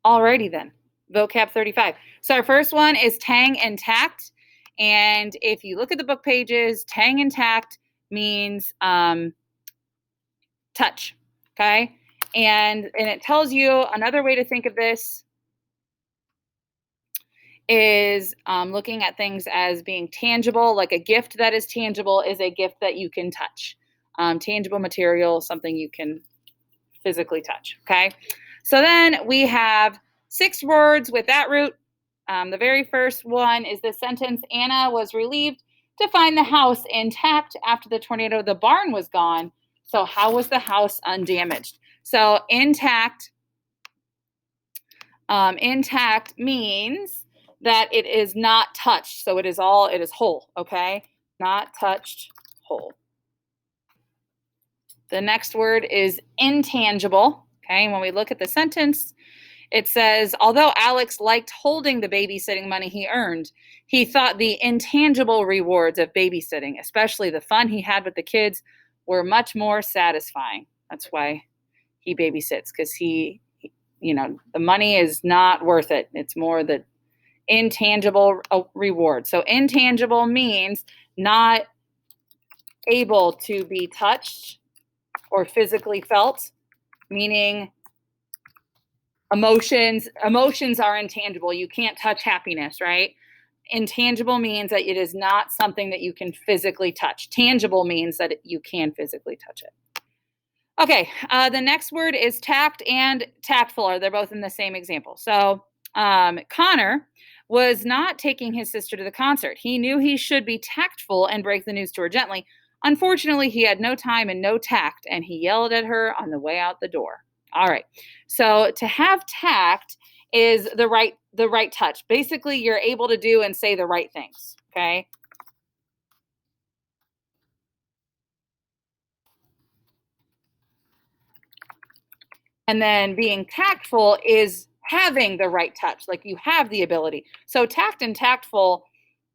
Alrighty then, vocab 35. So our first one is Tang and Tact. And if you look at the book pages, Tang and Tact means touch, okay? And it tells you another way to think of this is looking at things as being tangible, like a gift that is tangible is a gift that you can touch. Tangible material, something you can physically touch, okay? So then we have 6 words with that root. The very first one is the sentence, Anna was relieved to find the house intact after the tornado. The barn was gone. So how was the house undamaged? So intact means that it is not touched. So it is whole, okay? Not touched, whole. The next word is intangible, okay? When we look at the sentence, it says, although Alex liked holding the babysitting money he earned, he thought the intangible rewards of babysitting, especially the fun he had with the kids, were much more satisfying. That's why he babysits, because the money is not worth it. It's more the intangible reward. So intangible means not able to be touched or physically felt, meaning emotions are intangible. You can't touch happiness, right? Intangible means that it is not something that you can physically touch. Tangible means that you can physically touch it. Okay, the next word is tact and tactful. They're both in the same example. So Connor was not taking his sister to the concert. He knew he should be tactful and break the news to her gently. Unfortunately, he had no time and no tact, and he yelled at her on the way out the door. All right. So to have tact is the right touch. Basically, you're able to do and say the right things, okay? And then being tactful is having the right touch, like you have the ability. So tact and tactful,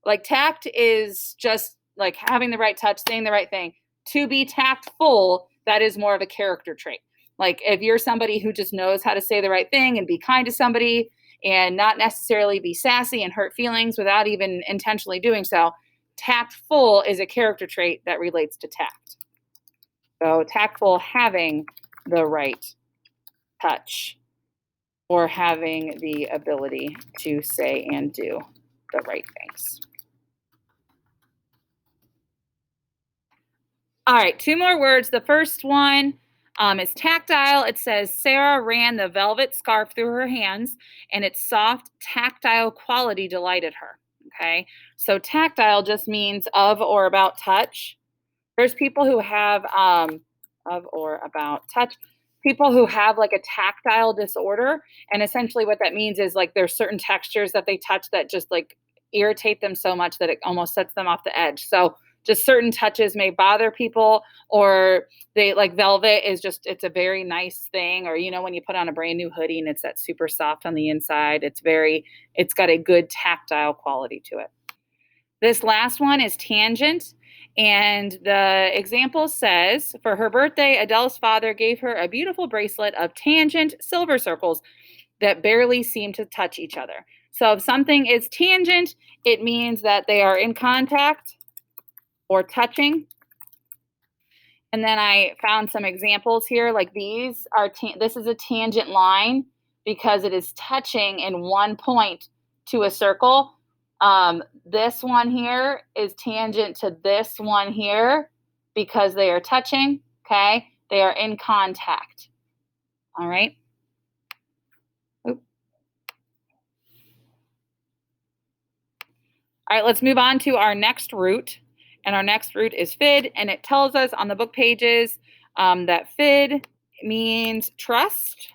like tact is just like having the right touch, saying the right thing. To be tactful, that is more of a character trait. Like if you're somebody who just knows how to say the right thing and be kind to somebody and not necessarily be sassy and hurt feelings without even intentionally doing so, tactful is a character trait that relates to tact. So tactful, having the right touch or having the ability to say and do the right things. All right, 2 more words. The first one is tactile. It says, Sarah ran the velvet scarf through her hands, and its soft, tactile quality delighted her. Okay, so tactile just means of or about touch. There's people who have of or about touch. People who have like a tactile disorder, and essentially what that means is like there's certain textures that they touch that just like irritate them so much that it almost sets them off the edge. So just certain touches may bother people, or they like velvet is just, it's a very nice thing. Or, when you put on a brand new hoodie and it's that super soft on the inside, it's got a good tactile quality to it. This last one is tangent. And the example says, for her birthday, Adele's father gave her a beautiful bracelet of tangent silver circles that barely seem to touch each other. So if something is tangent, it means that they are in contact or touching. And then I found some examples here, like these are, this is a tangent line because it is touching in one point to a circle. This one here is tangent to this one here because they are touching, okay? They are in contact, all right? Oop. All right, let's move on to our next root. And our next root is fid, and it tells us on the book pages that fid means trust.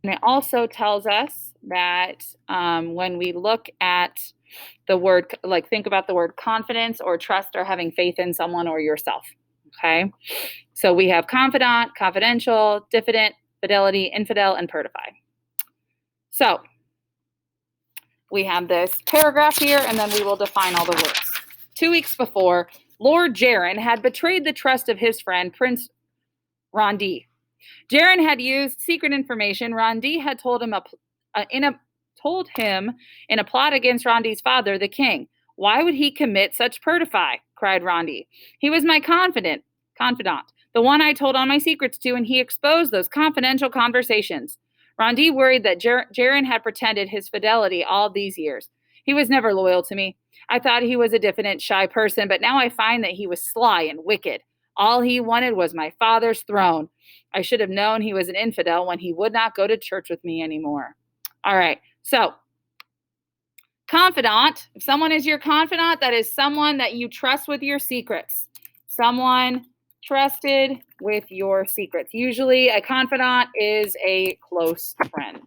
And it also tells us that when we look at the word, like think about the word confidence or trust or having faith in someone or yourself, okay? So we have confidant, confidential, diffident, fidelity, infidel, and pertify. So we have this paragraph here, and then we will define all the words. 2 weeks before, Lord Jaron had betrayed the trust of his friend, Prince Rondi. Jaron had used secret information. Rondi had told him in a plot against Rondi's father, the king. Why would he commit such pertify? Cried Rondi. He was my confidant, the one I told all my secrets to, and he exposed those confidential conversations. Rondi worried that Jaron had pretended his fidelity all these years. He was never loyal to me. I thought he was a diffident, shy person, but now I find that he was sly and wicked. All he wanted was my father's throne. I should have known he was an infidel when he would not go to church with me anymore. All right, so confidant. If someone is your confidant, that is someone that you trust with your secrets. Someone trusted with your secrets. Usually a confidant is a close friend.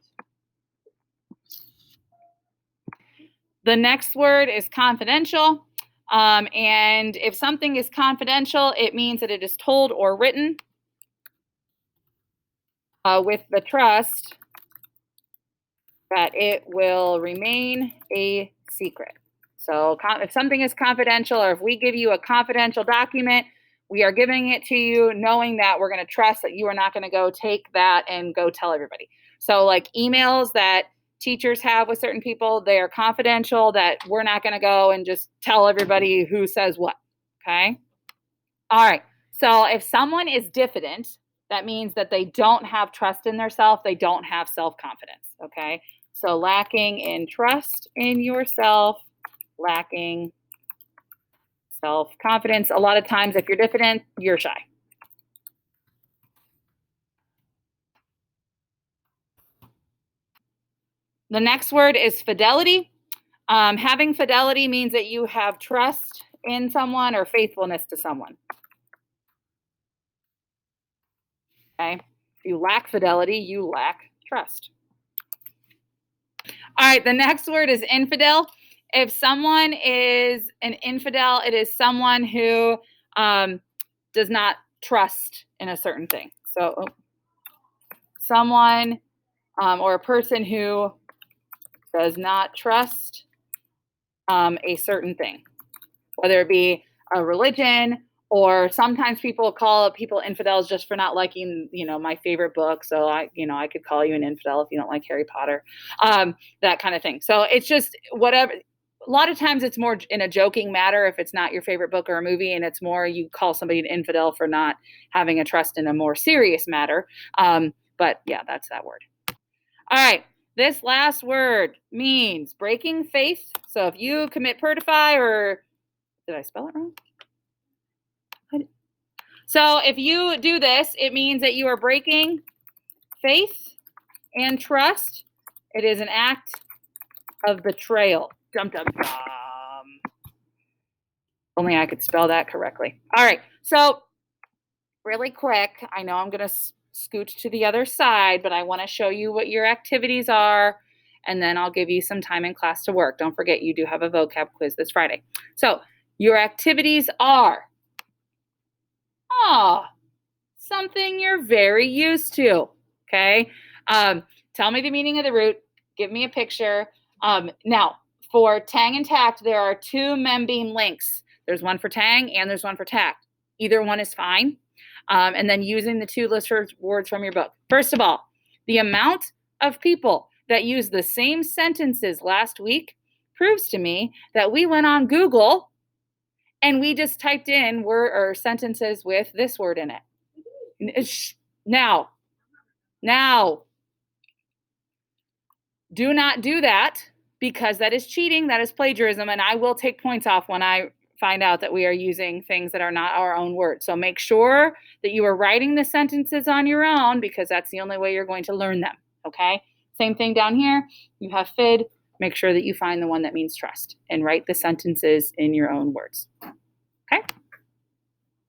The next word is confidential. And if something is confidential, it means that it is told or written with the trust that it will remain a secret. So if something is confidential, or if we give you a confidential document, we are giving it to you knowing that we're going to trust that you are not going to go take that and go tell everybody. So like emails that teachers have with certain people, they are confidential, that we're not going to go and just tell everybody who says what. Okay. All right. So if someone is diffident, that means that they don't have trust in themselves. They don't have self-confidence. Okay. So lacking in trust in yourself, lacking self-confidence. A lot of times if you're diffident, you're shy. The next word is fidelity. Having fidelity means that you have trust in someone or faithfulness to someone. Okay. If you lack fidelity, you lack trust. All right. The next word is infidel. If someone is an infidel, it is someone who does not trust in a certain thing. So someone or a person who does not trust a certain thing, whether it be a religion, or sometimes people call people infidels just for not liking, my favorite book. So I could call you an infidel if you don't like Harry Potter, that kind of thing. So it's just whatever. A lot of times it's more in a joking matter if it's not your favorite book or a movie, and it's more you call somebody an infidel for not having a trust in a more serious matter. But yeah, that's that word. All right. This last word means breaking faith. So if you commit pertify, or did I spell it wrong? So if you do this, it means that you are breaking faith and trust. It is an act of betrayal. Dum, dum, dum. Only I could spell that correctly. All right. So really quick, I know I'm going to scooch to the other side, but I want to show you what your activities are, and then I'll give you some time in class to work. Don't forget, you do have a vocab quiz this Friday. So your activities are something you're very used to. Okay. Tell me the meaning of the root. Give me a picture. Now, for Tang and Tact, there are two membeam links. There's one for Tang and there's one for Tact. Either one is fine. And then using the two list words from your book. First of all, the amount of people that used the same sentences last week proves to me that we went on Google and we just typed in word or sentences with this word in it. Now, do not do that, because that is cheating, that is plagiarism, and I will take points off when I find out that we are using things that are not our own words. So make sure that you are writing the sentences on your own, because that's the only way you're going to learn them, okay? Same thing down here. You have fid. Make sure that you find the one that means trust and write the sentences in your own words, okay?